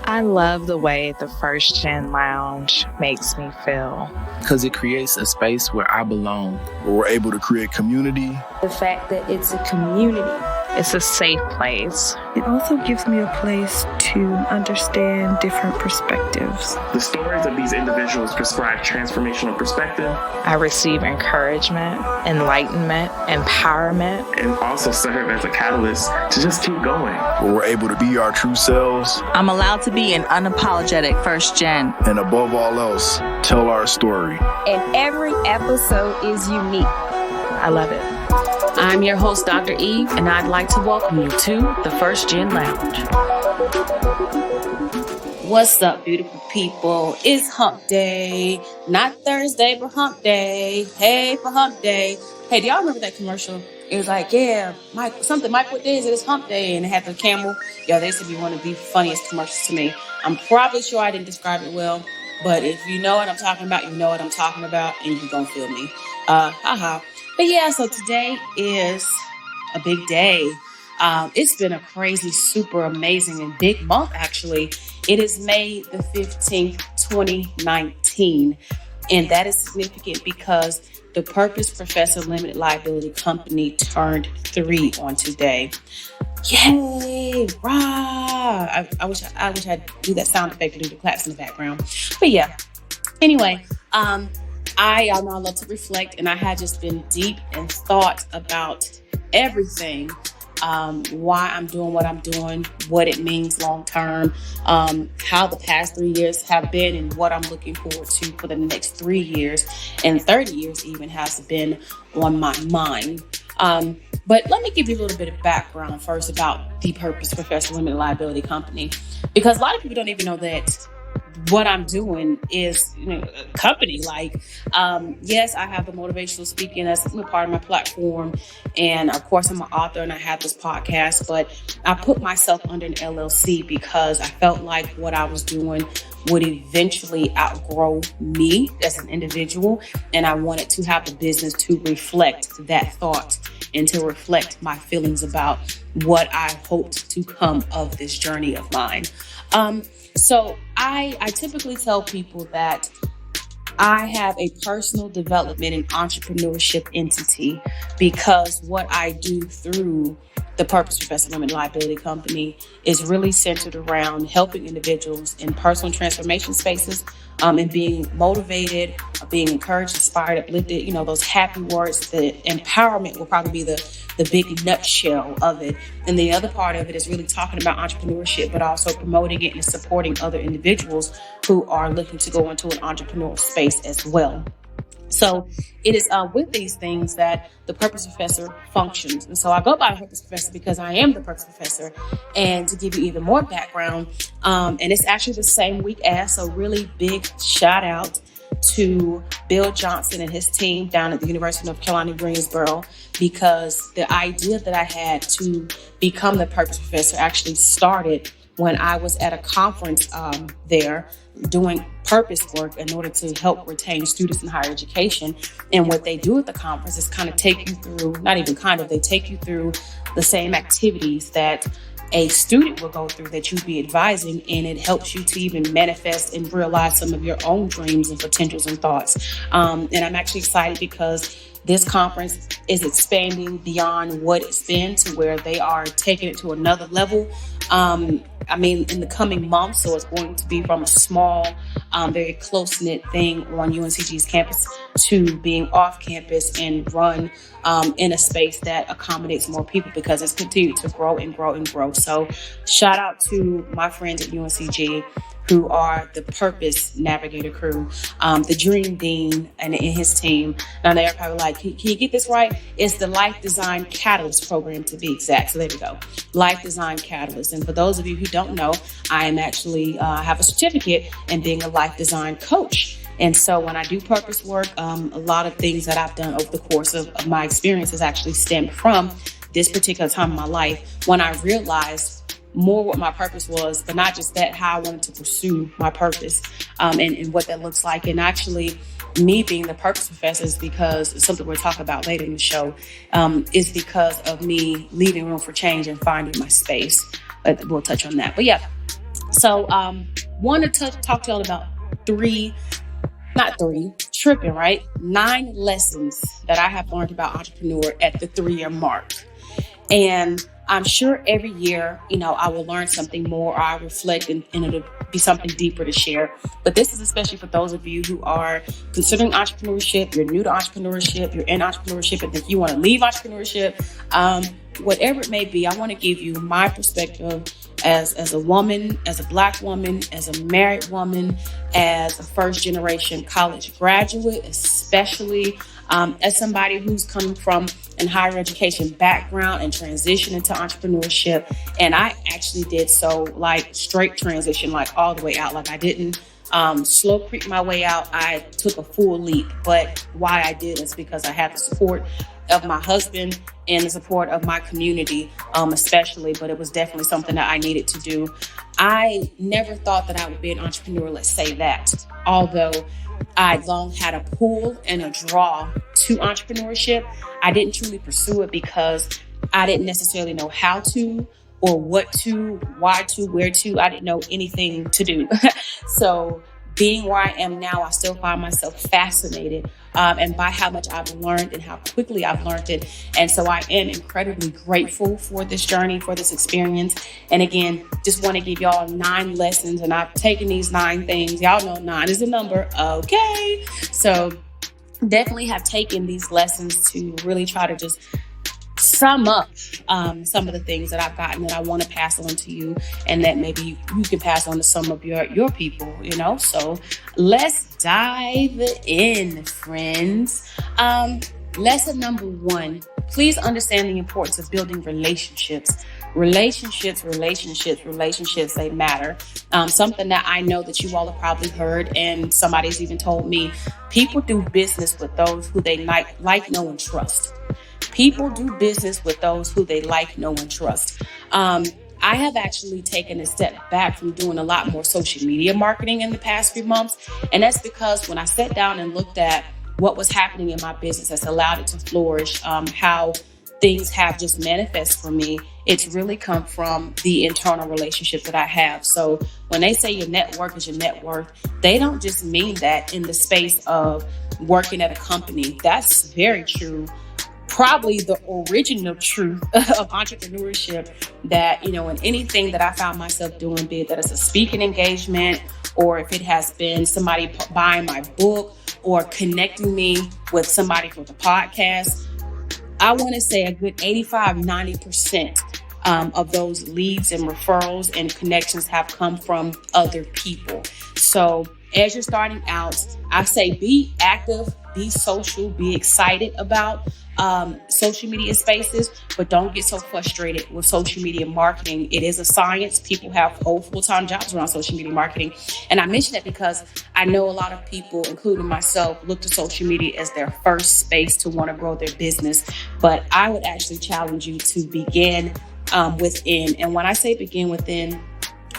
I love the way the First Gen Lounge makes me feel. Because it creates a space where I belong. Where we're able to create community. The fact that it's a community. It's a safe place. It also gives me a place to understand different perspectives. The stories of these individuals prescribe transformational perspective. I receive encouragement, enlightenment, empowerment. And also serve as a catalyst to just keep going. Where we're able to be our true selves. I'm allowed to be an unapologetic first gen. And above all else, tell our story. And every episode is unique. I love it. I'm your host, Dr. Eve, and I'd like to welcome you to the First Gen Lounge. What's up, beautiful people? It's hump day. Not Thursday, but hump day. Hey, for hump day. Hey, do y'all remember that commercial? It was like, yeah, Mike, what day is it? It's hump day. And it had the camel. Yo, they used to be one of the funniest commercials to me. I'm probably sure I didn't describe it well, but if you know what I'm talking about, you know what I'm talking about, and you gonna feel me. But yeah, so today is a big day. It's been a crazy, super amazing, and big month, actually. It is May the 15th, 2019. And that is significant because the Purpose Professor Limited Liability Company turned 3 on today. Yay! Rah! I wish I'd do that sound effect and do the claps in the background. But yeah, anyway, y'all know I love to reflect, and I had just been deep in thought about everything, why I'm doing what I'm doing, what it means long term, how the past 3 years have been, and what I'm looking forward to for the next 3 years, and 30 years even has been on my mind. But let me give you a little bit of background first about the Purpose Professor Limited Liability Company, because a lot of people don't even know that what I'm doing is, a company. Yes, I have the motivational speaking as part of my platform. And of course, I'm an author and I have this podcast, but I put myself under an LLC because I felt like what I was doing would eventually outgrow me as an individual. And I wanted to have the business to reflect that thought and to reflect my feelings about what I hoped to come of this journey of mine. So I typically tell people that I have a personal development and entrepreneurship entity because what I do through the Purpose Professor Limited Liability Company is really centered around helping individuals in personal transformation spaces, and being motivated, being encouraged, inspired, uplifted, those happy words. The empowerment will probably be the big nutshell of it. And the other part of it is really talking about entrepreneurship, but also promoting it and supporting other individuals who are looking to go into an entrepreneurial space as well. So it is with these things that the Purpose Professor functions. And so I go by Purpose Professor because I am the Purpose Professor. And to give you even more background, and it's actually the same week as, so really big shout out to Bill Johnson and his team down at the University of North Carolina, Greensboro, because the idea that I had to become the Purpose Professor actually started when I was at a conference there doing purpose work in order to help retain students in higher education. And what they do at the conference is kind of take you through, they take you through the same activities that a student will go through that you'd be advising, and it helps you to even manifest and realize some of your own dreams and potentials and thoughts. And I'm actually excited because this conference is expanding beyond what it's been to where they are taking it to another level. In the coming months, so it's going to be from a small, very close-knit thing on UNCG's campus to being off campus and run in a space that accommodates more people because it's continued to grow and grow and grow. So shout out to my friends at UNCG who are the Purpose Navigator crew, the Dream Dean and his team. Now they're probably like, can you get this right? It's the Life Design Catalyst program, to be exact. So there we go. Life Design Catalyst. And for those of you who don't know, I am actually have a certificate in being a life design coach. And so when I do purpose work, a lot of things that I've done over the course of my experience has actually stemmed from this particular time in my life when I realized more what my purpose was, but not just that, how I wanted to pursue my purpose, and what that looks like. And actually me being the Purpose Professor is because it's something we'll talk about later in the show, is because of me leaving room for change and finding my space. We'll touch on that. But yeah, So, want to talk to y'all about tripping, right? 9 lessons that I have learned about entrepreneur at the 3-year mark. And I'm sure every year, I will learn something more, or I reflect and it'll be something deeper to share. But this is especially for those of you who are considering entrepreneurship, you're new to entrepreneurship, you're in entrepreneurship, and if you want to leave entrepreneurship, whatever it may be, I want to give you my perspective as a woman, as a Black woman, as a married woman, as a first generation college graduate, especially as somebody who's coming from an higher education background and transition into entrepreneurship. And I actually did so like straight transition, like all the way out. Like I didn't slow creep my way out. I took a full leap. But why I did is because I had the support of my husband and the support of my community, especially, but it was definitely something that I needed to do. I never thought that I would be an entrepreneur, let's say that, although I long had a pull and a draw to entrepreneurship. I didn't truly pursue it because I didn't necessarily know how to, or what to, why to, where to. I didn't know anything to do. So being where I am now, I still find myself fascinated and by how much I've learned and how quickly I've learned it. And so I am incredibly grateful for this journey, for this experience. And again, just want to give y'all 9 lessons. And I've taken these 9 things. Y'all know 9 is a number. Okay. So definitely have taken these lessons to really try to just sum up some of the things that I've gotten that I want to pass on to you, and that maybe you can pass on to some of your people, So let's dive in, friends. Lesson number 1, please understand the importance of building relationships. Relationships, they matter. Something that I know that you all have probably heard, and somebody's even told me, people do business with those who they like, know, and trust. People do business with those who they like, know, and trust. I have actually taken a step back from doing a lot more social media marketing in the past few months. And that's because when I sat down and looked at what was happening in my business that's allowed it to flourish, how things have just manifest for me, it's really come from the internal relationship that I have. So when they say your network is your net worth, they don't just mean that in the space of working at a company. That's very true. Probably the original truth of entrepreneurship, that, in anything that I found myself doing, be it that it's a speaking engagement, or if it has been somebody buying my book or connecting me with somebody for the podcast, I want to say a good 85-90% of those leads and referrals and connections have come from other people. So as you're starting out, I say be active, be social, be excited about social media spaces, but don't get so frustrated with social media marketing. It is a science. People have whole full-time jobs around social media marketing. And I mention that because I know a lot of people, including myself, look to social media as their first space to want to grow their business. But I would actually challenge you to begin within. And when I say begin within,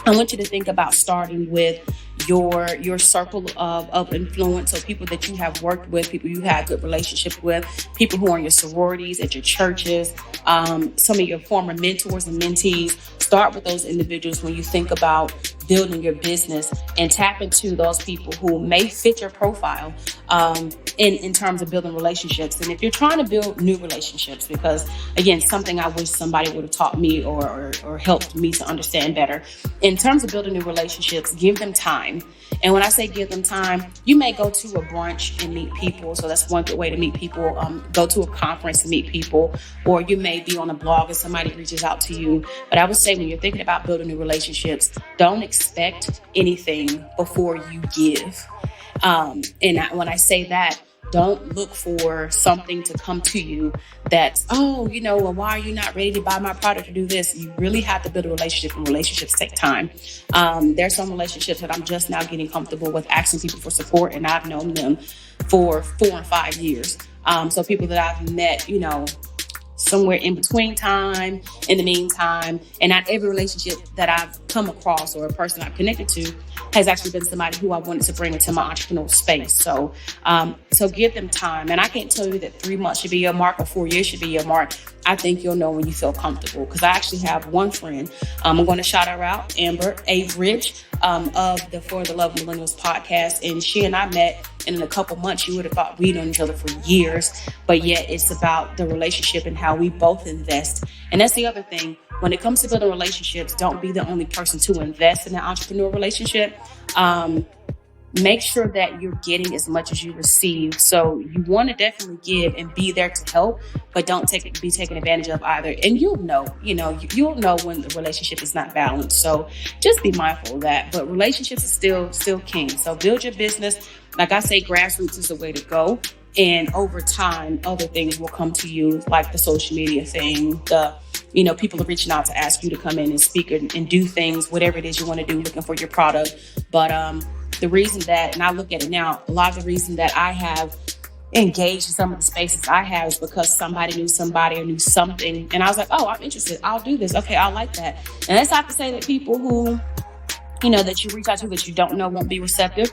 I want you to think about starting with your circle of influence, so people that you have worked with, people you had good relationship with, people who are in your sororities, at your churches, some of your former mentors and mentees. Start with those individuals when you think about building your business, and tap into those people who may fit your profile in terms of building relationships. And if you're trying to build new relationships, because again, something I wish somebody would have taught me or helped me to understand better, in terms of building new relationships, give them time. And when I say give them time, you may go to a brunch and meet people. So that's one good way to meet people. Go to a conference and meet people, or you may be on a blog and somebody reaches out to you. But I would say when you're thinking about building new relationships, don't expect anything before you give. When I say that, don't look for something to come to you that's, well, why are you not ready to buy my product or do this? You really have to build a relationship, and relationships take time. There's some relationships that I'm just now getting comfortable with asking people for support, and I've known them for 4 and 5 years. So people that I've met, somewhere in between time, in the meantime. And not every relationship that I've come across or a person I've connected to has actually been somebody who I wanted to bring into my entrepreneurial space. So give them time. And I can't tell you that 3 months should be your mark or 4 years should be your mark. I think you'll know when you feel comfortable, because I actually have one friend. I'm going to shout her out, Amber Averidge, of the For the Love of Millennials podcast. And she and I met, and in a couple months, you would have thought we'd known each other for years. But yet it's about the relationship and how we both invest. And that's the other thing. When it comes to building relationships, don't be the only person to invest in an entrepreneurial relationship. Make sure that you're getting as much as you receive. So you want to definitely give and be there to help, but don't be taken advantage of either. And you'll know when the relationship is not balanced. So just be mindful of that. But relationships is still king. So build your business. Like I say, grassroots is the way to go. And over time, other things will come to you, like the social media thing, people are reaching out to ask you to come in and speak and do things, whatever it is you want to do, looking for your product. But the reason that, and I look at it now, a lot of the reason that I have engaged in some of the spaces I have is because somebody knew somebody or knew something. And I was like, oh, I'm interested. I'll do this. Okay, I like that. And that's not to say that people who, that you reach out to that you don't know won't be receptive.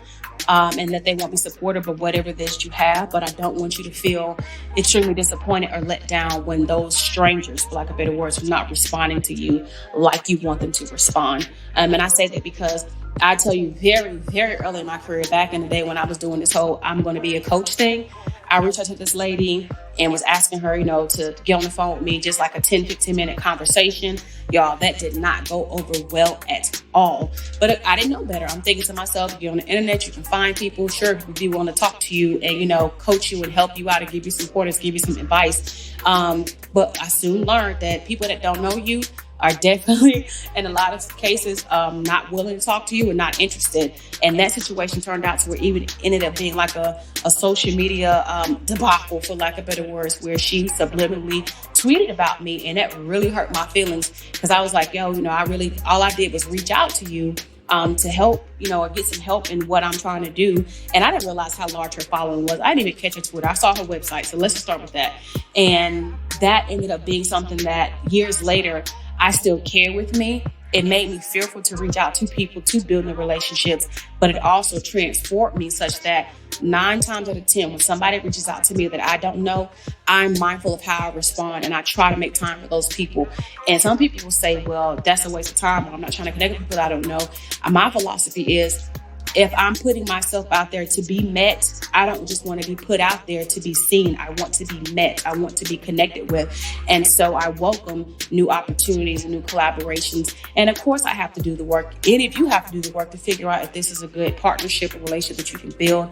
And that they won't be supportive of whatever it is you have. But I don't want you to feel extremely disappointed or let down when those strangers, for lack of better words, are not responding to you like you want them to respond. And I say that because I tell you, very, very early in my career, back in the day when I was doing this whole I'm going to be a coach thing, I reached out to this lady and was asking her, to get on the phone with me, just like a 10, 15-minute conversation. Y'all, that did not go over well at all. But I didn't know better. I'm thinking to myself, you're on the internet, you can find people, sure, if you want to talk to you and, coach you and help you out and give you some pointers, give you some advice. But I soon learned that people that don't know you are definitely, in a lot of cases, not willing to talk to you and not interested. And that situation turned out to where even ended up being like a social media debacle, for lack of better words, where she subliminally tweeted about me. And that really hurt my feelings, because I was like, all I did was reach out to you to help, or get some help in what I'm trying to do. And I didn't realize how large her following was. I didn't even catch her Twitter. I saw her website. So let's just start with that. And that ended up being something that years later, I still carry with me. It made me fearful to reach out to people, to building relationships, but it also transformed me such that 9 times out of 10, when somebody reaches out to me that I don't know, I'm mindful of how I respond, and I try to make time for those people. And some people will say, well, that's a waste of time, or I'm not trying to connect with people I don't know. My philosophy is, if I'm putting myself out there to be met, I don't just want to be put out there to be seen. I want to be met. I want to be connected with. And so I welcome new opportunities and new collaborations. And of course, I have to do the work. And if you have to do the work to figure out if this is a good partnership or relationship that you can build,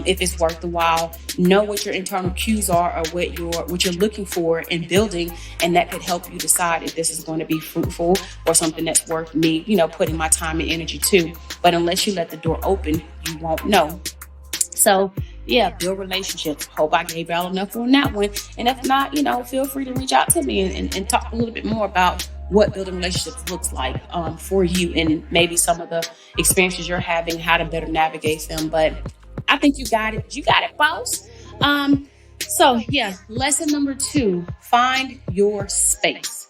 if it's worth the while, know what your internal cues are or what you're looking for in building. And that could help you decide if this is going to be fruitful or something that's worth me, putting my time and energy to. But unless you let the door open, you won't know. So yeah, build relationships. Hope I gave y'all enough on that one. And if not, feel free to reach out to me and talk a little bit more about what building relationships looks like for you, and maybe some of the experiences you're having, how to better navigate them. But I think you got it. You got it, boss. So yeah, lesson number 2, find your space.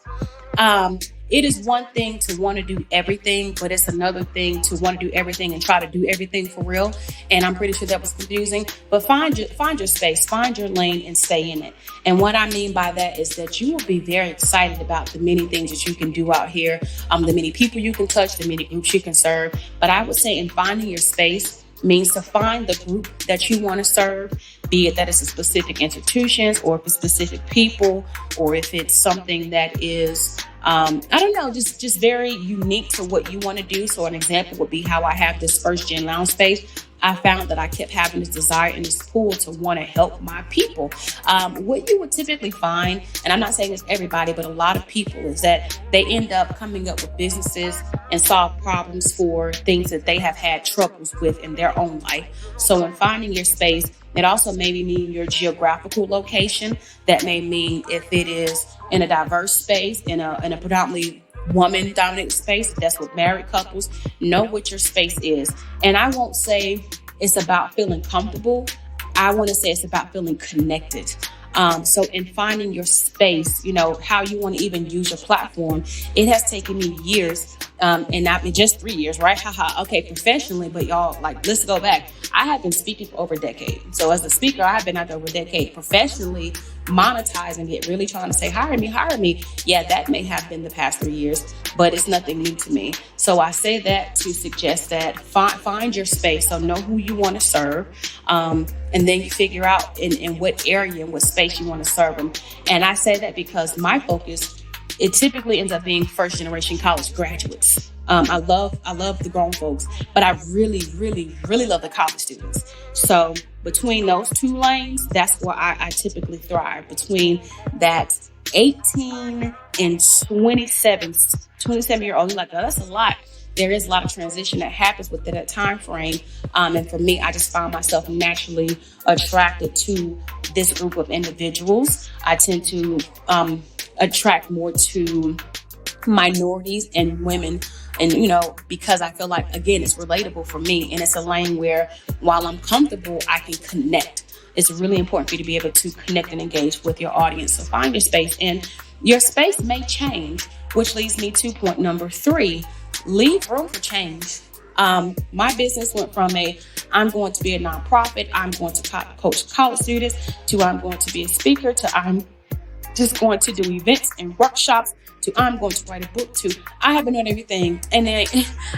It is one thing to want to do everything, but it's another thing to want to do everything and try to do everything for real. And I'm pretty sure that was confusing, but find your space, find your lane and stay in it. And what I mean by that is that you will be very excited about the many things that you can do out here, the many people you can touch, the many groups you can serve. But I would say in finding your space means to find the group that you want to serve, be it that it's a specific institutions or if it's specific people, or if it's something that is just very unique to what you want to do. So an example would be how I have this first gen lounge space. I found that I kept having this desire and this pull to want to help my people. What you would typically find, and I'm not saying it's everybody, but a lot of people, is that they end up coming up with businesses and solve problems for things that they have had troubles with in their own life. So in finding your space, it also may mean your geographical location. That may mean if it is in a diverse space, in a predominantly woman-dominated space, that's with married couples. Know what your space is. And I won't say it's about feeling comfortable. I want to say it's about feeling connected. So in finding your space, how you want to even use your platform, it has taken me years. And not just 3 years, right? Okay, professionally, but y'all, let's go back. I have been speaking for over a decade. So as a speaker, I've been out there over a decade. Professionally, monetizing it, really trying to say, hire me. Yeah, that may have been the past 3 years, but it's nothing new to me. So I say that to suggest that find your space. So know who you want to serve. And then you figure out in what area and what space you want to serve them. And I say that because my focus, it typically ends up being first generation college graduates. I love the grown folks, but I really, really, really love the college students. So between those two lanes, that's where I typically thrive. Between that 18 and 27-year-old, you're like, oh, that's a lot. There is a lot of transition that happens within that time frame. And for me, I just found myself naturally attracted to this group of individuals. I tend to attract more to minorities and women. And, because I feel like, again, it's relatable for me. And it's a lane where while I'm comfortable, I can connect. It's really important for you to be able to connect and engage with your audience. So find your space, and your space may change, which leads me to point number 3, leave room for change. My business went from I'm going to be a nonprofit, I'm going to coach college students, to I'm going to be a speaker, to I'm just going to do events and workshops, to I'm going to write a book, to I have been doing everything. And then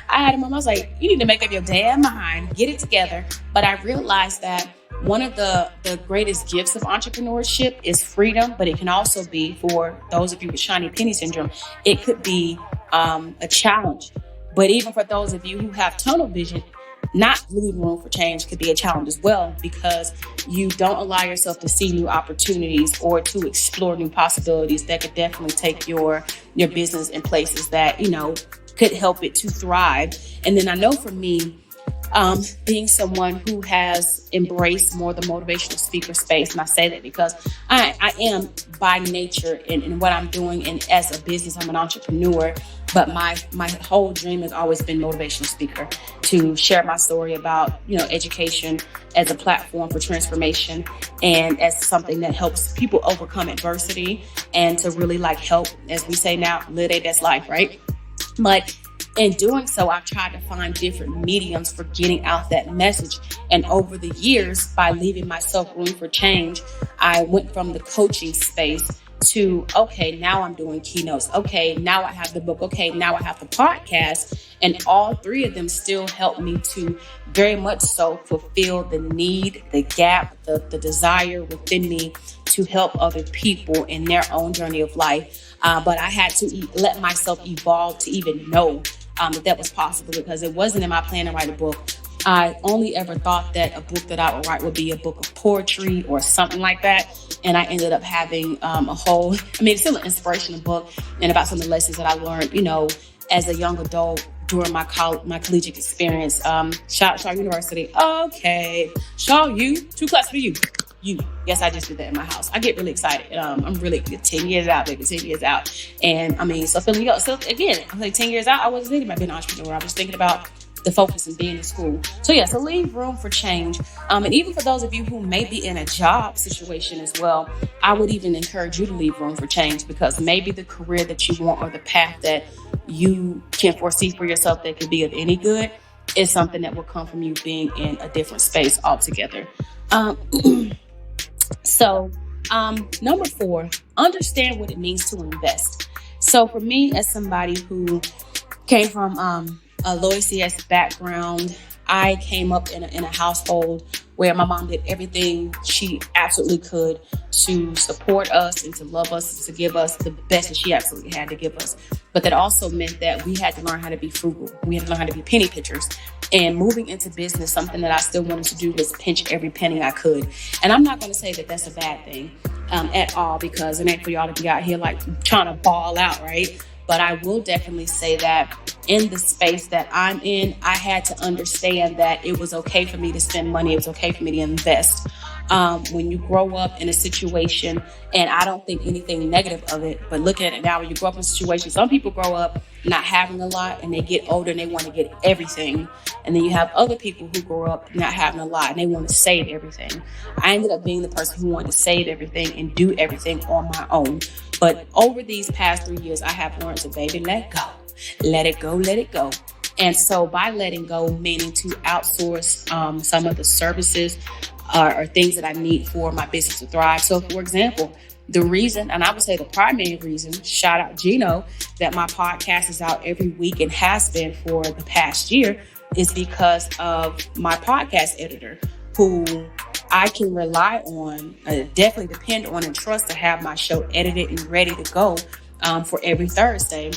I had a moment, I was like, you need to make up your damn mind, get it together. But I realized that one of the greatest gifts of entrepreneurship is freedom, but it can also be, for those of you with shiny penny syndrome, it could be a challenge. But even for those of you who have tunnel vision, not leaving room for change could be a challenge as well, because you don't allow yourself to see new opportunities or to explore new possibilities that could definitely take your business in places that, could help it to thrive. And then I know for me, being someone who has embraced more the motivational speaker space, and I say that because I am by nature in what I'm doing, and as a business, I'm an entrepreneur. But my whole dream has always been motivational speaker, to share my story about, education as a platform for transformation and as something that helps people overcome adversity, and to really help, as we say now, live their best life, right? But in doing so, I've tried to find different mediums for getting out that message. And over the years, by leaving myself room for change, I went from the coaching space to, okay, now I'm doing keynotes. Okay, now I have the book. Okay, now I have the podcast. And all 3 of them still help me to very much so fulfill the need, the gap, the desire within me to help other people in their own journey of life. But I had to let myself evolve to even know that was possible, because it wasn't in my plan to write a book. I only ever thought that a book that I would write would be a book of poetry or something like that. And I ended up having it's still an inspirational book, and about some of the lessons that I learned, as a young adult during my collegiate experience. Shaw University. Okay. Shaw U, 2 classes for you. Yes, I just did that in my house. I get really excited. I'm really 10 years out, baby, 10 years out. And so feeling up. So again, I'm 10 years out, I wasn't thinking about being an entrepreneur. I was thinking about the focus and being in school. So leave room for change. And even for those of you who may be in a job situation as well, I would even encourage you to leave room for change, because maybe the career that you want or the path that you can foresee for yourself that could be of any good is something that will come from you being in a different space altogether. So number 4, understand what it means to invest. So for me, as somebody who came from a low CS background, I came up in a household where my mom did everything she absolutely could to support us and to love us and to give us the best that she absolutely had to give us. But that also meant that we had to learn how to be frugal. We had to learn how to be penny pinchers. And moving into business, something that I still wanted to do was pinch every penny I could. And I'm not going to say that that's a bad thing at all, because it ain't for y'all to be out here trying to ball out, right? But I will definitely say that in the space that I'm in, I had to understand that it was okay for me to spend money. It was okay for me to invest. When you grow up in a situation, and I don't think anything negative of it, but looking at it now, when you grow up in a situation, some people grow up not having a lot and they get older and they want to get everything. And then you have other people who grow up not having a lot and they want to save everything. I ended up being the person who wanted to save everything and do everything on my own. But over these past 3 years, I have learned to, baby, let go. Let it go, let it go. And so by letting go, meaning to outsource some of the services or things that I need for my business to thrive. So for example, the reason, and I would say the primary reason, shout out Gino, that my podcast is out every week and has been for the past year is because of my podcast editor, who I can rely on, definitely depend on and trust to have my show edited and ready to go for every Thursday.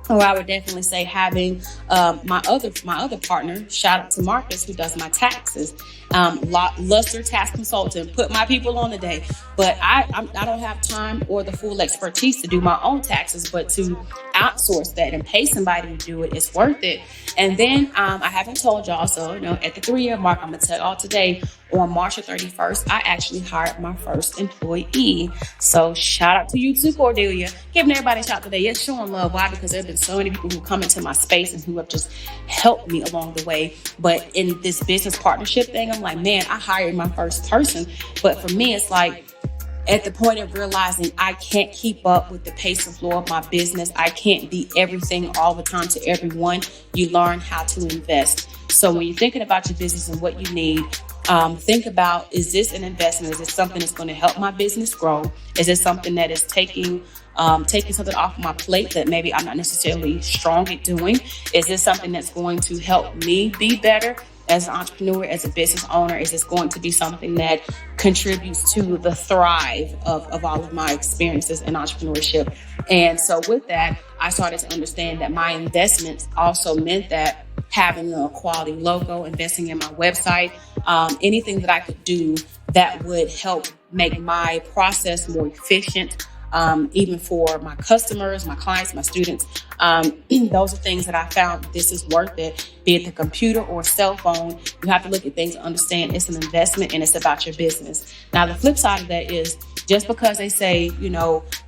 Or I would definitely say having my other partner, shout out to Marcus, who does my taxes, Luster Tax Consultant, put my people on today. But I don't have time or the full expertise to do my own taxes, but to outsource that and pay somebody to do it, it's worth it. And then I haven't told y'all, so at the 3-year mark, I'm gonna tell y'all today. On March 31st, I actually hired my first employee. So shout out to you too, Cordelia. Giving everybody a shout today. Yes, showing love. Why? Because there have been so many people who come into my space and who have just helped me along the way. But in this business partnership thing, I'm like, man, I hired my first person. But for me, it's like, at the point of realizing I can't keep up with the pace and flow of my business. I can't be everything all the time to everyone. You learn how to invest. So when you're thinking about your business and what you need, think about, is this an investment? Is this something that's going to help my business grow? Is this something that is taking something off my plate that maybe I'm not necessarily strong at doing? Is this something that's going to help me be better as an entrepreneur, as a business owner? Is this going to be something that contributes to the thrive of all of my experiences in entrepreneurship? And so with that, I started to understand that my investments also meant that having a quality logo, investing in my website, anything that I could do that would help make my process more efficient, even for my customers, my clients, my students. Those are things that I found this is worth it, be it the computer or cell phone. You have to look at things and understand it's an investment and it's about your business. Now, the flip side of that is just because they say,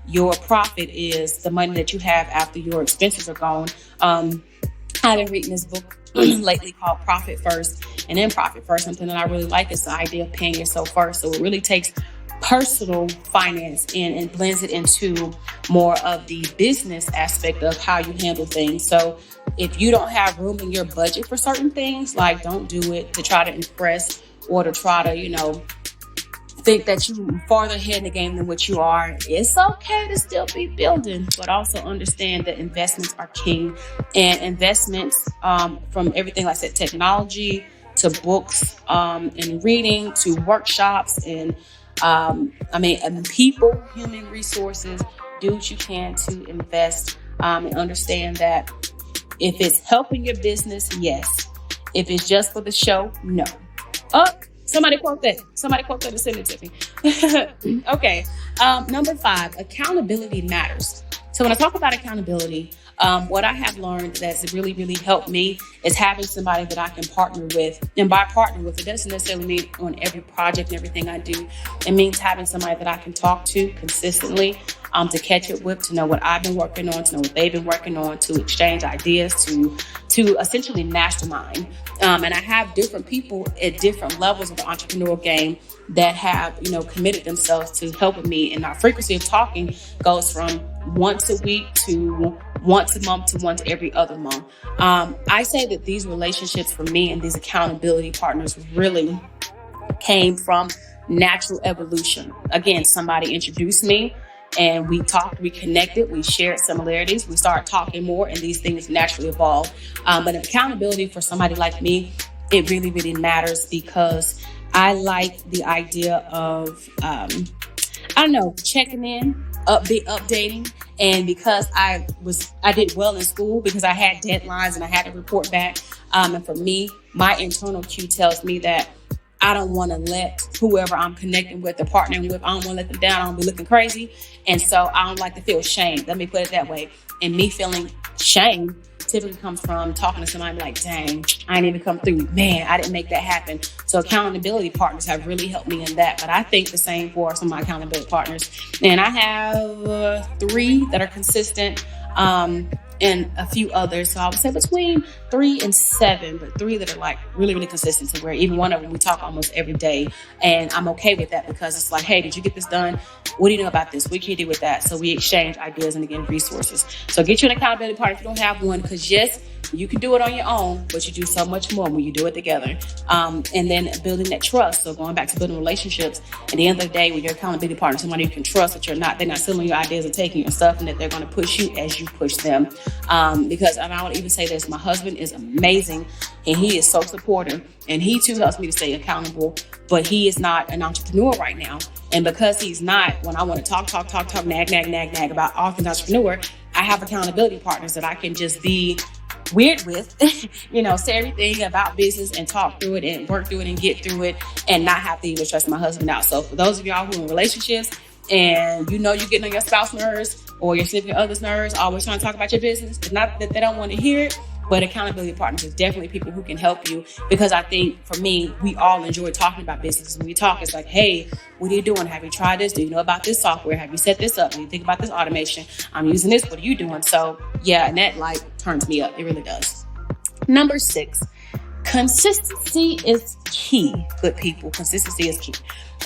your profit is the money that you have after your expenses are gone. I've been reading this book lately called Profit First and then Profit First. Something that I really like is the idea of paying yourself first. So it really takes personal finance and blends it into more of the business aspect of how you handle things. So if you don't have room in your budget for certain things, like don't do it to try to impress or to try to, think that you're farther ahead in the game than what you are. It's okay to still be building, but also understand that investments are king. And investments from everything, like I said, technology to books and reading to workshops and people, human resources. Do what you can to invest and understand that if it's helping your business, yes. If it's just for the show, no. Somebody quote that. And send it to me. Okay. Number 5, accountability matters. So when I talk about accountability, what I have learned that's really, really helped me is having somebody that I can partner with. And by partner with, it doesn't necessarily mean on every project and everything I do. It means having somebody that I can talk to consistently, to catch up with, to know what I've been working on, to know what they've been working on, to exchange ideas, to essentially mastermind. And I have different people at different levels of the entrepreneurial game that have, committed themselves to helping me. And our frequency of talking goes from once a week to once a month to once every other month. I say that these relationships for me and these accountability partners really came from natural evolution. Again, somebody introduced me and we talked, we connected, we shared similarities, we started talking more, and these things naturally evolve. But accountability for somebody like me, it really, really matters because I like the idea of, checking in, updating. And because I did well in school because I had deadlines and I had to report back. And for me, my internal cue tells me that I don't want to let whoever I'm connecting with or partnering with, I don't want to let them down. I don't be looking crazy. And so I don't like to feel shame. Let me put it that way. And me feeling shame typically comes from talking to somebody like, dang, I didn't even come through. Man, I didn't make that happen. So accountability partners have really helped me in that. But I think the same for some of my accountability partners. And I have 3 that are consistent. And a few others. So I would say between 3 and 7, but 3 that are like really, really consistent to where even one of them we talk almost every day. And I'm okay with that because it's like, hey, did you get this done? What do you know about this? What can you do with that? So we exchange ideas and again, resources. So get you an accountability partner if you don't have one, because yes, you can do it on your own, but you do so much more when you do it together. And then building that trust. So going back to building relationships, at the end of the day, with your accountability partner, somebody you can trust that they're not stealing your ideas or taking your stuff, and that they're going to push you as you push them. Because, and I would even say this, my husband is amazing and he is so supportive, and he too helps me to stay accountable, but he is not an entrepreneur right now. And because he's not, when I want to talk, nag about all things entrepreneur, I have accountability partners that I can just be weird with, say everything about business and talk through it and work through it and get through it and not have to even stress my husband out. So for those of y'all who are in relationships and you're getting on your spouse's nerves or your significant other's nerves, always trying to talk about your business, it's not that they don't want to hear it, but accountability partners is definitely people who can help you, because I think for me, we all enjoy talking about business. When we talk, it's like, hey, what are you doing? Have you tried this? Do you know about this software? Have you set this up? Do you think about this automation? I'm using this. What are you doing? So yeah, and that turns me up. It really does. Number 6, consistency is key. Good people, consistency is key.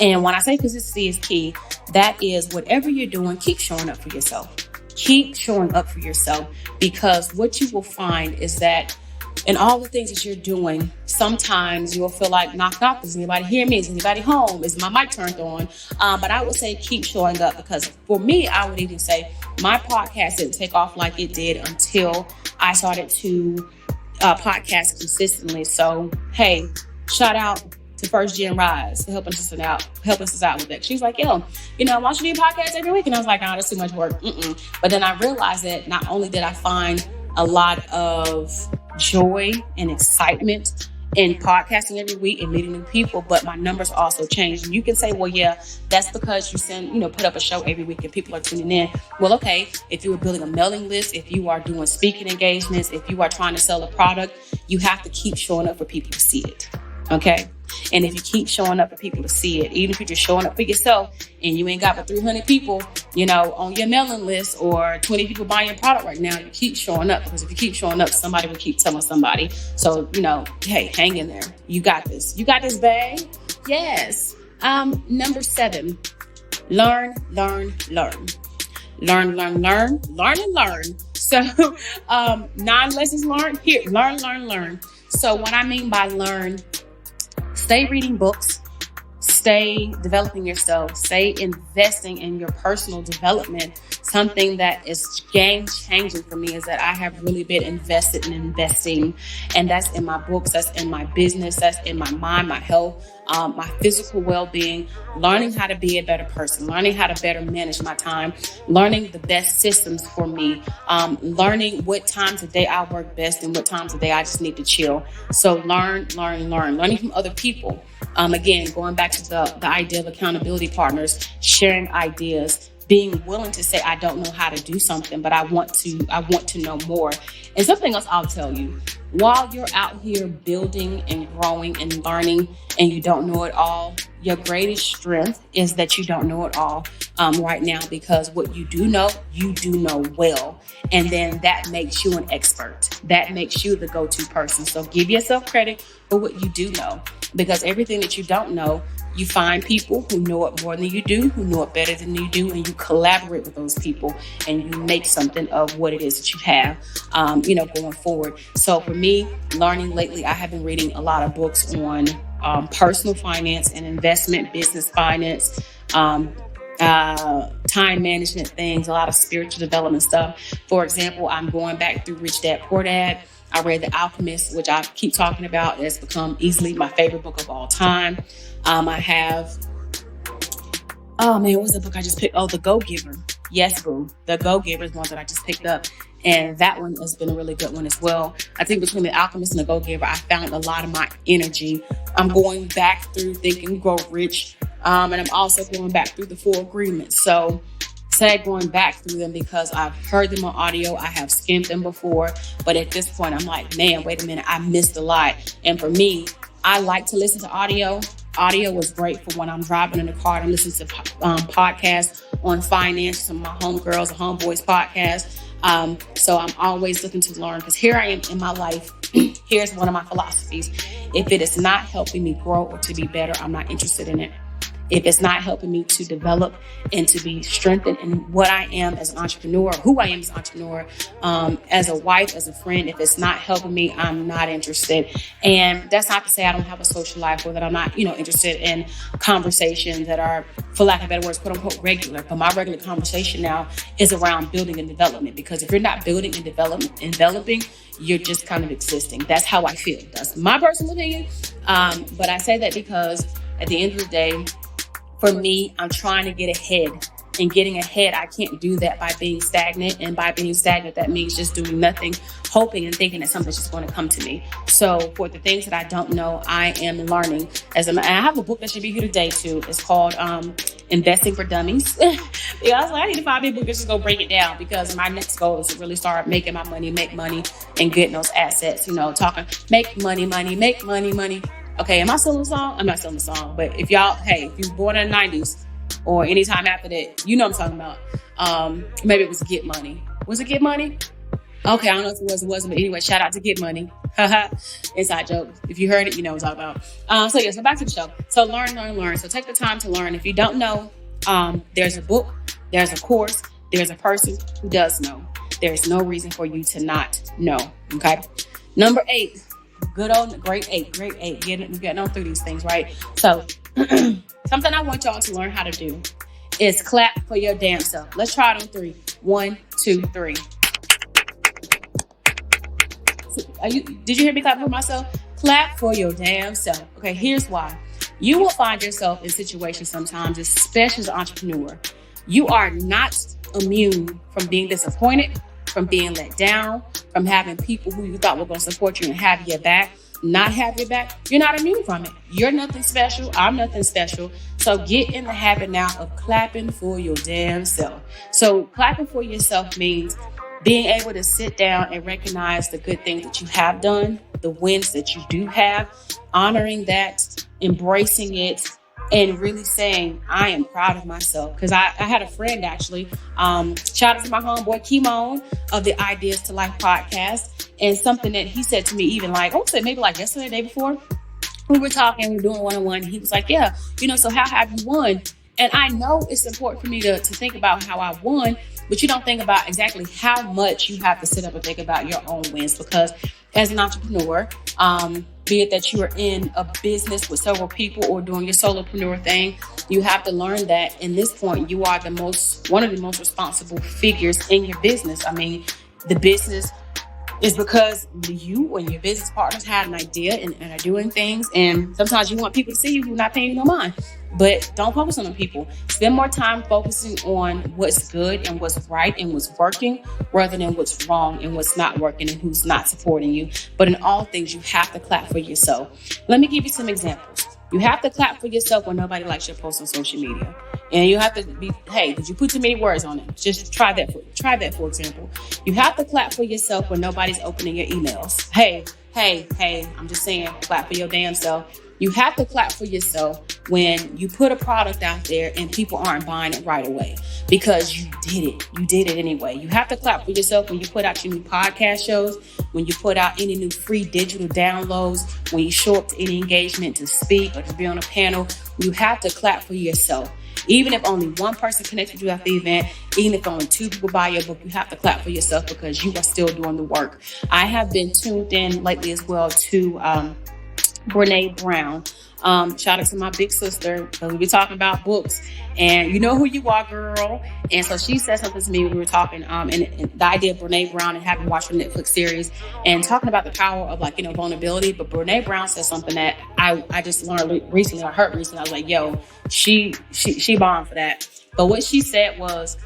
And when I say consistency is key, that is whatever you're doing, keep showing up for yourself. Keep showing up for yourself, because what you will find is that in all the things that you're doing, sometimes you'll feel like, knock, knock, does anybody hear me? Is anybody home? Is my mic turned on? But I would say keep showing up, because for me, I would even say my podcast didn't take off like it did until I started to podcast consistently. So, hey, shout out to First Gen Rise for helping us out with that. She's like, yo, why don't you do podcasts every week? And I was like, that's too much work. But then I realized that not only did I find a lot of joy and excitement in podcasting every week and meeting new people, but my numbers also changed. And you can say, well, yeah, that's because you put up a show every week and people are tuning in. Well, okay, if you were building a mailing list, if you are doing speaking engagements, if you are trying to sell a product, you have to keep showing up for people to see it. Okay. And if you keep showing up for people to see it, even if you're just showing up for yourself and you ain't got but 300 people, on your mailing list, or 20 people buying your product right now, you keep showing up, because if you keep showing up, somebody will keep telling somebody. So, hey, hang in there. You got this. You got this, babe. Yes. Number 7, learn. Learn. So, 9 lessons learned here. Learn. So what I mean by learn, stay reading books, stay developing yourself, stay investing in your personal development. Something that is game changing for me is that I have really been invested in investing, and that's in my books, that's in my business, that's in my mind, my health, my physical well-being, learning how to be a better person, learning how to better manage my time, learning the best systems for me, learning what times of day I work best and what times of day I just need to chill. So learning from other people. Again, going back to the idea of accountability partners, sharing ideas, being willing to say, I don't know how to do something, but I want to know more. And something else I'll tell you, while you're out here building and growing and learning and you don't know it all, your greatest strength is that you don't know it all right now, because what you do know well. And then that makes you an expert. That makes you the go-to person. So give yourself credit for what you do know, because everything that you don't know, you find people who know it more than you do, who know it better than you do, and you collaborate with those people and you make something of what it is that you have, going forward. So for me, learning lately, I have been reading a lot of books on personal finance and investment, business finance, time management things, a lot of spiritual development stuff. For example, I'm going back through Rich Dad, Poor Dad. I read The Alchemist, which I keep talking about. It's become easily my favorite book of all time. I have, what's the book I just picked? Oh, The Go-Giver. Yes, boo. The Go-Giver is one that I just picked up. And that one has been a really good one as well. I think between The Alchemist and The Go-Giver, I found a lot of my energy. I'm going back through Think and Grow Rich. And I'm also going back through The 4 Agreements. So say going back through them because I've heard them on audio. I have skimmed them before. But at this point, I'm like, man, wait a minute. I missed a lot. And for me, I like to listen to audio. Audio was great for when I'm driving in the car. I'm listening to podcasts on finance, some of my homegirls and homeboys podcasts. So I'm always looking to learn because here I am in my life. Here's one of my philosophies. If it is not helping me grow or to be better, I'm not interested in it. If it's not helping me to develop and to be strengthened in what I am as an entrepreneur, who I am as an entrepreneur, as a wife, as a friend, if it's not helping me, I'm not interested. And that's not to say I don't have a social life or that I'm not, interested in conversations that are, for lack of better words, quote unquote, regular. But my regular conversation now is around building and development, because if you're not building and developing, you're just kind of existing. That's how I feel. That's my personal opinion. But I say that because at the end of the day, for me, I'm trying to get ahead. And getting ahead, I can't do that by being stagnant. And by being stagnant, that means just doing nothing, hoping and thinking that something's just going to come to me. So for the things that I don't know, I am learning. And I have a book that should be here today too. It's called Investing for Dummies. Yeah, I was like, I need to find a book that's just going to break it down, because my next goal is to really start making my money, make money, and getting those assets, talking, make money. Okay, am I selling the song? I'm not selling the song. But if y'all, if you were born in the 90s or anytime after that, you know what I'm talking about. Maybe it was Get Money. Was it Get Money? Okay, I don't know if it wasn't. But anyway, shout out to Get Money. Inside joke. If you heard it, you know what I'm talking about. So back to the show. So learn. So take the time to learn. If you don't know, there's a book, there's a course, there's a person who does know. There's no reason for you to not know. Okay. Number 8. Good old great eight. Getting on through these things, right? So something I want y'all to learn how to do is clap for your damn self. Let's try it on 3. 1, 2, 3. Did you hear me clap for myself? Clap for your damn self. Okay, here's why. You will find yourself in situations sometimes, especially as an entrepreneur. You are not immune from being disappointed, from being let down, from having people who you thought were going to support you and have your back, not have your back. You're not immune from it. You're nothing special. I'm nothing special. So get in the habit now of clapping for your damn self. So clapping for yourself means being able to sit down and recognize the good things that you have done, the wins that you do have, honoring that, embracing it, and really saying, I am proud of myself. Because I had a friend actually, shout out to my homeboy Kimon of the Ideas to Life podcast, and something that he said to me, even like, maybe like yesterday, the day before, we were talking, we were doing one-on-one. He was like, yeah, so how have you won? And I know it's important for me to think about how I won, but you don't think about exactly how much you have to sit up and think about your own wins. Because as an entrepreneur, be it that you are in a business with several people or doing your solopreneur thing, you have to learn that in this point, you are one of the most responsible figures in your business. I mean, the business is because you and your business partners had an idea and are doing things. And sometimes you want people to see you who are not paying no mind. But don't focus on the people. Spend more time focusing on what's good and what's right and what's working, rather than what's wrong and what's not working and who's not supporting you. But in all things, you have to clap for yourself. Let me give you some examples. You have to clap for yourself when nobody likes your post on social media. And you have to be, hey, did you put too many words on it? Just try that, for example. You have to clap for yourself when nobody's opening your emails. Hey, I'm just saying, clap for your damn self. You have to clap for yourself when you put a product out there and people aren't buying it right away, because you did it. You did it anyway. You have to clap for yourself when you put out your new podcast shows, when you put out any new free digital downloads, when you show up to any engagement to speak or to be on a panel. You have to clap for yourself. Even if only one person connects with you at the event, even if only 2 people buy your book, you have to clap for yourself because you are still doing the work. I have been tuned in lately as well to Brene Brown. Shout out to my big sister. We were talking about books, and you know who you are, girl. And so she said something to me when we were talking, and the idea of Brene Brown and having watched the Netflix series and talking about the power of vulnerability. But Brene Brown said something that I just learned recently. I heard recently. I was like, yo, she bombed for that. But what she said was,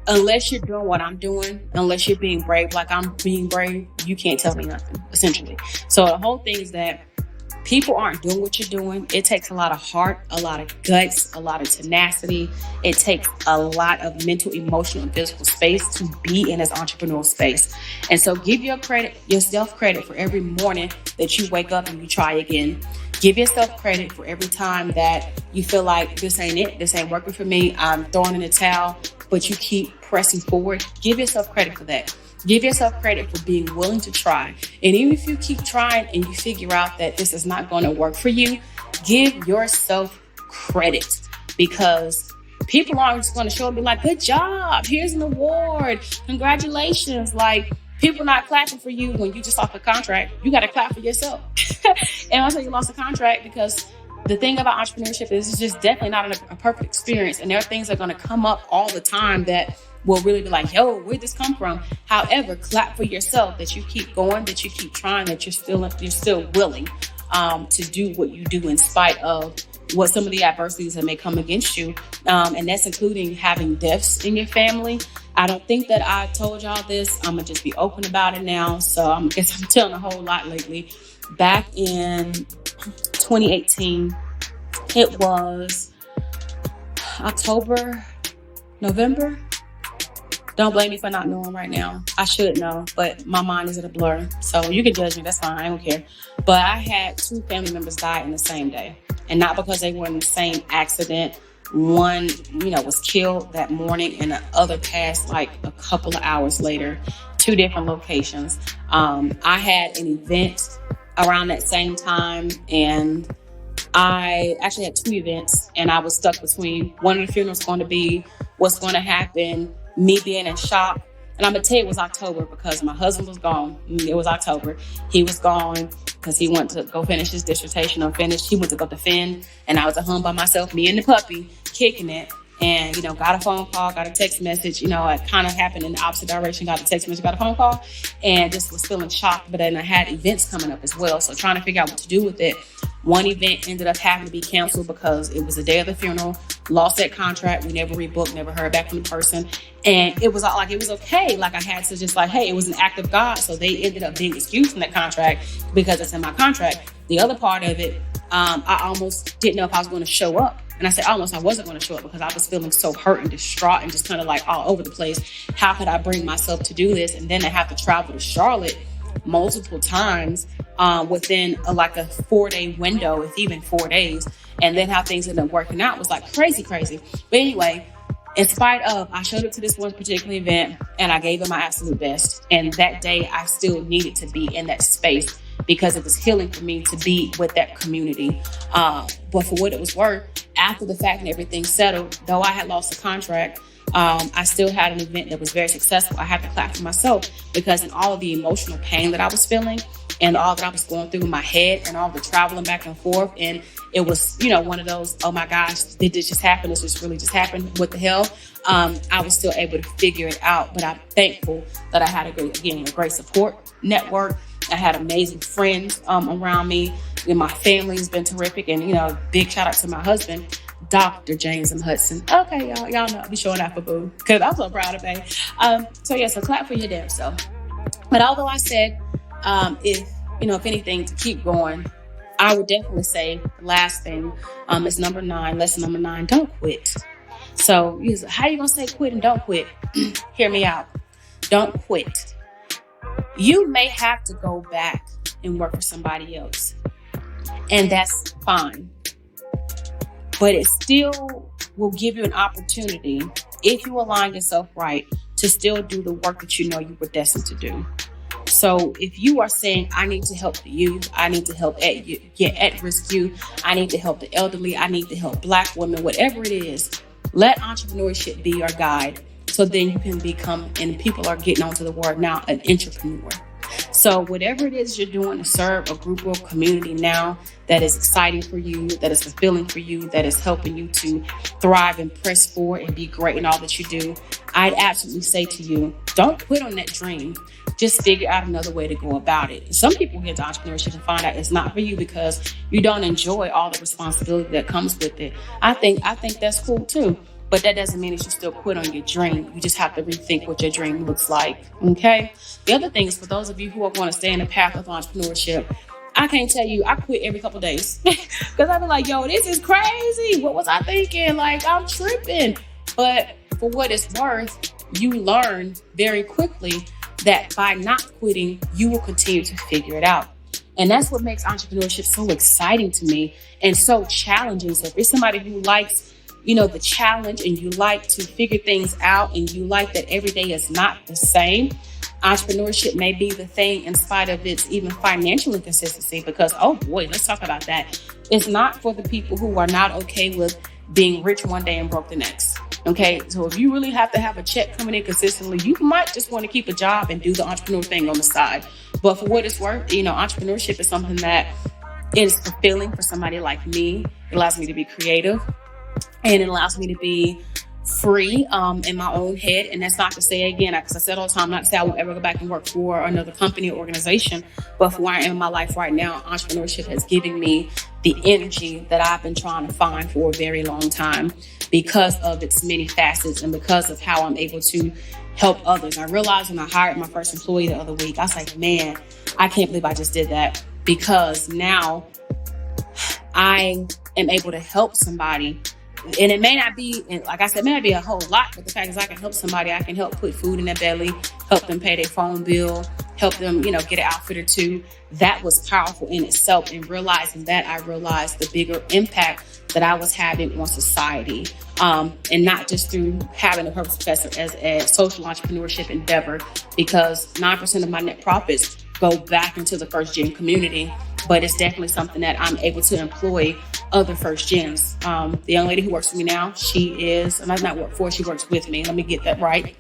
unless you're doing what I'm doing, unless you're being brave like I'm being brave, you can't tell me nothing, essentially. So the whole thing is that people aren't doing what you're doing. It takes a lot of heart, a lot of guts, a lot of tenacity. It takes a lot of mental, emotional, and physical space to be in this entrepreneurial space. And so give yourself credit for every morning that you wake up and you try again. Give yourself credit for every time that you feel like this ain't it, this ain't working for me, I'm throwing in the towel, but you keep pressing forward. Give yourself credit for that. Give yourself credit for being willing to try. And even if you keep trying and you figure out that this is not going to work for you, give yourself credit, because people aren't just going to show up and be like, good job, here's an award, congratulations. Like, people not clapping for you when you just lost a contract. You got to clap for yourself. And also you lost a contract, because the thing about entrepreneurship is it's just definitely not a perfect experience. And there are things that are going to come up all the time that will really be like, yo, where'd this come from? However, clap for yourself that you keep going, that you keep trying, that you're still willing to do what you do in spite of what some of the adversities that may come against you. And that's including having deaths in your family. I don't think that I told y'all this. I'm going to just be open about it now. So I guess I'm telling a whole lot lately. Back in 2018, it was November. Don't blame me for not knowing right now. I should know, but my mind is at a blur. So you can judge me. That's fine. I don't care. But I had 2 family members die in the same day. And not because they were in the same accident. One, was killed that morning and the other passed like a couple of hours later. 2 different locations. I had an event around that same time, and I actually had 2 events, and I was stuck between one of the funerals going to be what's going to happen, me being in shock. And I'm going to tell you it was October because my husband was gone. It was October. He was gone because he went to go finish his dissertation unfinished. He went to go defend, and I was at home by myself, me and the puppy, kicking it. And, got a phone call, got a text message, it kind of happened in the opposite direction, got a text message, got a phone call, and just was feeling shocked. But then I had events coming up as well. So trying to figure out what to do with it. One event ended up having to be canceled because it was the day of the funeral, lost that contract. We never rebooked, never heard back from the person. And it was like, it was okay. Like I had to just like, hey, it was an act of God. So they ended up being excused from that contract because it's in my contract. The other part of it, I almost didn't know if I was going to show up. And I said almost, I wasn't going to show up because I was feeling so hurt and distraught and just kind of like all over the place. How could I bring myself to do this? And then I have to travel to Charlotte multiple times within a 4-day window, if even 4 days. And then how things ended up working out was like crazy. But anyway, in spite of, I showed up to this one particular event and I gave it my absolute best. And that day I still needed to be in that space because it was healing for me to be with that community. But for what it was worth, after the fact and everything settled, though I had lost the contract, I still had an event that was very successful. I had to clap for myself because in all of the emotional pain that I was feeling and all that I was going through in my head and all the traveling back and forth, and it was, one of those, oh my gosh, did this just happen? This just really just happened? What the hell? I was still able to figure it out, but I'm thankful that I had a great support network. I had amazing friends around me. And my family has been terrific. And, big shout out to my husband, Dr. James M. Hudson. Okay, y'all know I'll be showing out for Boo because I'm so proud of him. So clap for your damn self. But although I said, if anything, to keep going, I would definitely say the last thing is lesson number 9, don't quit. So how are you going to say quit and don't quit? Hear me out. Don't quit. You may have to go back and work for somebody else, and that's fine. But it still will give you an opportunity, if you align yourself right, to still do the work that you know you were destined to do. So if you are saying, I need to help the youth, I need to help at-risk youth, I need to help the elderly, I need to help Black women, whatever it is, let entrepreneurship be your guide. So then you can become, and people are getting onto the word now, an entrepreneur. So whatever it is you're doing to serve a group or community now that is exciting for you, that is fulfilling for you, that is helping you to thrive and press forward and be great in all that you do, I'd absolutely say to you, don't quit on that dream. Just figure out another way to go about it. Some people get into entrepreneurship and find out it's not for you because you don't enjoy all the responsibility that comes with it. I think that's cool too. But that doesn't mean that you still quit on your dream. You just have to rethink what your dream looks like. Okay. The other thing is, for those of you who are going to stay in the path of entrepreneurship, I can't tell you, I quit every couple days because I be like, yo, this is crazy. What was I thinking? Like, I'm tripping. But for what it's worth, you learn very quickly that by not quitting, you will continue to figure it out. And that's what makes entrepreneurship so exciting to me and so challenging. So if you're somebody who likes, the challenge and you like to figure things out and you like that every day is not the same, entrepreneurship may be the thing in spite of its even financial inconsistency, because, oh boy, let's talk about that. It's not for the people who are not okay with being rich one day and broke the next. Okay, so if you really have to have a check coming in consistently, you might just want to keep a job and do the entrepreneur thing on the side. But for what it's worth, entrepreneurship is something that is fulfilling for somebody like me. It allows me to be creative and it allows me to be free in my own head. And that's not to say, again, because I said all the time, not to say I won't ever go back and work for another company or organization, but for where I am in my life right now, entrepreneurship has given me the energy that I've been trying to find for a very long time because of its many facets and because of how I'm able to help others. I realized when I hired my first employee the other week, I was like, man, I can't believe I just did that, because now I am able to help somebody. And it may not be, like I said, it may not be a whole lot, but the fact is I can help somebody. I can help put food in their belly, help them pay their phone bill, help them, get an outfit or two. That was powerful in itself. And realizing that, I realized the bigger impact that I was having on society. And not just through having a purpose professor as a social entrepreneurship endeavor, because 9% of my net profits go back into the first gen community. But it's definitely something that I'm able to employ other first gens. The young lady who works for me now, she is, and I've not worked for, she works with me. Let me get that right.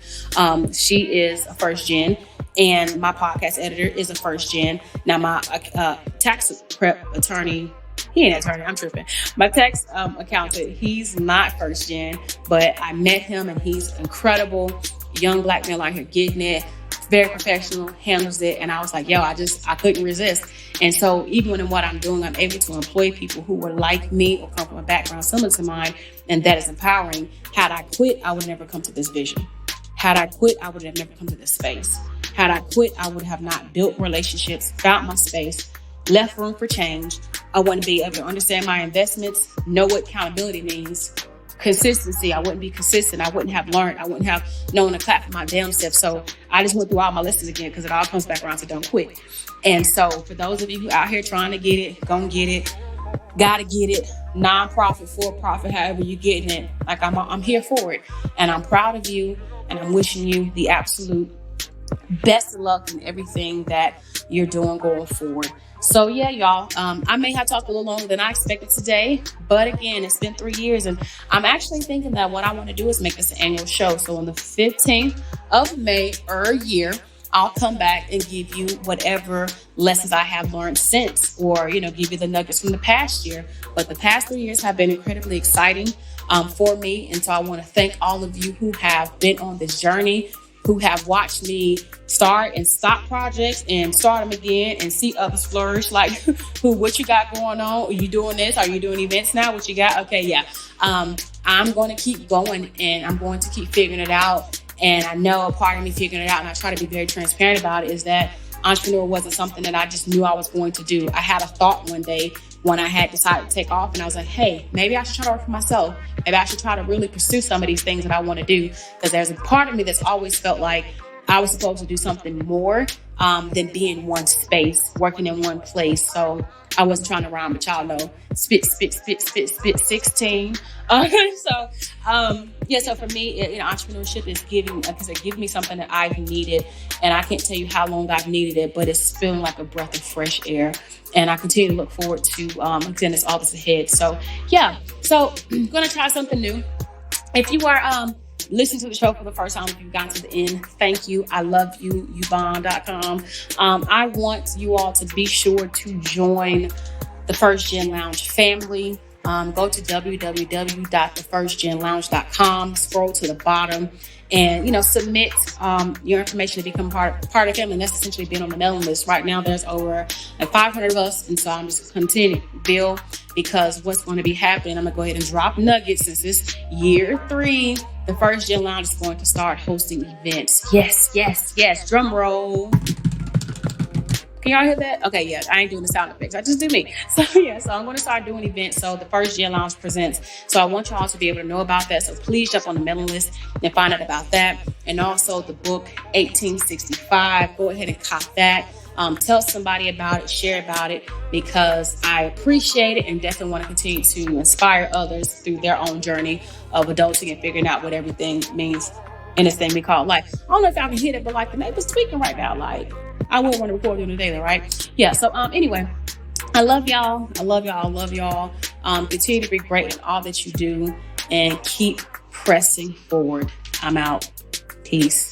She is a first gen, and my podcast editor is a first gen. Now my tax prep attorney, he ain't an attorney, I'm tripping. My tax accountant, he's not first gen, but I met him and he's incredible. Young black man out here getting it, very professional, handles it. And I was like, yo, I couldn't resist. And so even in what I'm doing, I'm able to employ people who were like me or come from a background similar to mine. And that is empowering. Had I quit, I would never come to this vision. Had I quit, I would have never come to this space. Had I quit, I would have not built relationships, found my space, left room for change. I wouldn't be able to understand my investments, know what accountability means. Consistency, I wouldn't be consistent. I wouldn't have learned. I wouldn't have known to clap for my damn self. So I just went through all my lessons again, because it all comes back around to don't quit. And so for those of you who out here trying to get it, gonna get it, gotta get it, nonprofit, for profit, however you're getting it, like I'm here for it. And I'm proud of you, and I'm wishing you the absolute best of luck in everything that you're doing going forward. So yeah, y'all, I may have talked a little longer than I expected today, but again, it's been 3 years, and I'm actually thinking that what I want to do is make this an annual show. So on the 15th of May or year, I'll come back and give you whatever lessons I have learned since, or, give you the nuggets from the past year. But the past 3 years have been incredibly exciting for me. And so I want to thank all of you who have been on this journey, who have watched me start and stop projects and start them again and see others flourish. Like, what you got going on? Are you doing this? Are you doing events now? What you got? Okay, yeah. I'm going to keep going, and I'm going to keep figuring it out. And I know a part of me figuring it out, and I try to be very transparent about it, is that entrepreneur wasn't something that I just knew I was going to do. I had a thought one day when I had decided to take off, and I was like, hey, maybe I should try to work for myself. Maybe I should try to really pursue some of these things that I want to do, because there's a part of me that's always felt like I was supposed to do something more than be in one space, working in one place. So I wasn't trying to rhyme, but y'all know, spit, 16. So for me, entrepreneurship is giving me something that I've needed, and I can't tell you how long I've needed it, but it's feeling like a breath of fresh air. And I continue to look forward to again, it's all that's ahead. So yeah, I'm gonna try something new. If you are listening to the show for the first time, if you've gotten to the end, thank you. I love you, ubond.com. I want you all to be sure to join the First Gen Lounge family. Go to www.thefirstgenlounge.com, scroll to the bottom, and submit your information to become part of them. And that's essentially being on the mailing list. Right now there's over 500 of us, and so I'm just continuing to build, because what's going to be happening, I'm gonna go ahead and drop nuggets. Since it's year 3, the First Gen Lounge is going to start hosting events. Yes, drum roll. Can y'all hear that? Okay, yeah, I ain't doing the sound effects. I just do me. So yeah, so I'm going to start doing events. So the First Gen Lounge presents. So I want y'all to be able to know about that. So please jump on the mailing list and find out about that. And also the book 1865. Go ahead and cop that. Tell somebody about it, share about it, because I appreciate it and definitely want to continue to inspire others through their own journey of adulting and figuring out what everything means in this thing we call life. I don't know if y'all can hear it, but like the neighbor's tweaking right now. Like, I wouldn't want to record during the day, right? Yeah. So anyway, I love y'all. I love y'all. I love y'all. Continue to be great in all that you do and keep pressing forward. I'm out. Peace.